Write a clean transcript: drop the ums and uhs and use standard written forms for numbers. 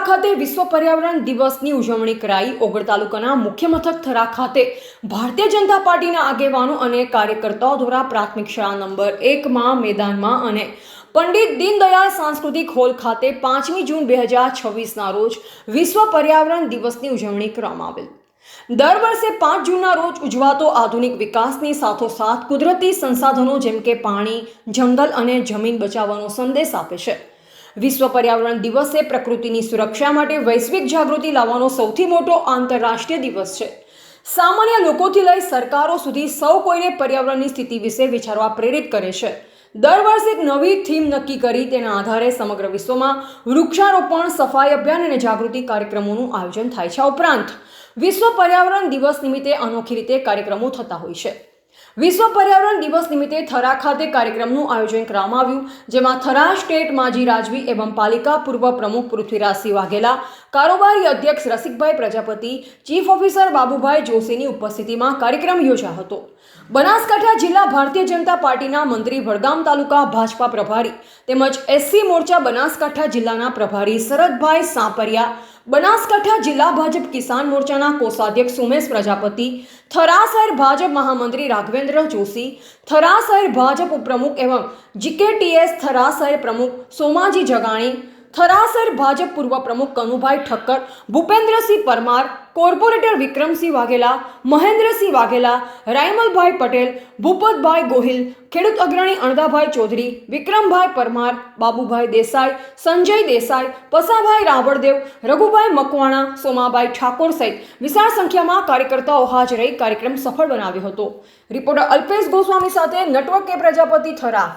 ખાતે વિશ્વ પર્યાવરણ દિવસની ઉજવણી કરાઈ। ઓગળ તાલુકાના મુખ્ય મથક થરા ખાતે ભારતીય જનતા પાર્ટીના આગેવાનો અને કાર્યકર્તાઓ દ્વારા પ્રાથમિક શાળા નંબર 1માં મેદાનમાં અને પંડિત દીનદયાળ સાંસ્કૃતિક હોલ ખાતે 5મી જૂન 2026ના રોજ વિશ્વ પર્યાવરણ દિવસની ઉજવણી કરવામાં આવેલ। દર વર્ષે 5 જૂનના રોજ ઉજવાતો આધુનિક વિકાસની સાથોસાથ કુદરતી સંસાધનો જેમ કે પાણી, જંગલ અને જમીન બચાવવાનો સંદેશ આપે છે। વિશ્વ પર્યાવરણ દિવસ એ પ્રકૃતિની સુરક્ષા માટે વૈશ્વિક જાગૃતિ લાવવાનો સૌથી મોટો આંતરરાષ્ટ્રીય દિવસ છે। સામાન્ય લોકોથી લઈ સરકારો સુધી સૌ કોઈને પર્યાવરણની સ્થિતિ વિશે વિચારવા પ્રેરિત કરે છે। દર વર્ષે એક નવી થીમ નક્કી કરી તેના આધારે સમગ્ર વિશ્વમાં વૃક્ષારોપણ, સફાઈ અભિયાન અને જાગૃતિ કાર્યક્રમોનું આયોજન થાય છે। આ ઉપરાંત વિશ્વ પર્યાવરણ દિવસ નિમિત્તે અનોખી રીતે કાર્યક્રમો થતા હોય છે। વિશ્વ પર્યાવરણ દિવસ નિમિત્તે થરા ખાતે કાર્યક્રમનું આયોજન કરવામાં આવ્યું, જેમાં થરા સ્ટેટ માજી રાજવી એવં પાલિકા પૂર્વ પ્રમુખ પૃથ્વીરાજસિંહ વાઘેલા, કારોબારી અધ્યક્ષ રસિકભાઈ પ્રજાપતિ, ચીફ ઓફિસર બાબુભાઈ જોશીની ઉપસ્થિતિમાં કાર્યક્રમ યોજાયો હતો। બનાસકાંઠા જિલ્લા ભારતીય જનતા પાર્ટીના મંત્રી, વડગામ તાલુકા ભાજપા પ્રભારી તેમજ એસસી મોરચા બનાસકાંઠા જિલ્લાના પ્રભારી શરદભાઈ સાપરિયા, બનાસકાંઠા જિલ્લા ભાજપ કિસાન મોરચાના કોષાધ્યક્ષ ઉમેશ પ્રજાપતિ, થરા શહેર ભાજપ મહામંત્રી રાઘવેન્દ્ર જોશી, થરા શહેર ભાજપ ઉપપ્રમુખ એવં જીકેટીએસ થરા શહેર પ્રમુખ સોમાજી જગાણી, થરા શહેર ભાજપ પૂર્વ પ્રમુખ કનુભાઈ ઠક્કર, ભૂપેન્દ્રસિંહ પરમાર, કોર્પોરેટર વિક્રમસિંહ વાઘેલા, મહેન્દ્રસિંહ વાઘેલા, રાયમલભાઈ પટેલ, ભૂપતભાઈ ગોહિલ, ખેડૂત અગ્રણી અણદાભાઈ ચૌધરી, વિક્રમભાઈ પરમાર, બાબુભાઈ દેસાઈ, સંજય દેસાઈ, પસાભાઈ રાવળદેવ, રઘુભાઈ મકવાણા, સોમાભાઈ ઠાકોર સહિત વિશાળ સંખ્યામાં કાર્યકર્તાઓ હાજર રહી કાર્યક્રમ સફળ બનાવ્યો હતો। રિપોર્ટર અલ્પેશ ગોસ્વામી સાથે નટવર કે પ્રજાપતિ, થરા।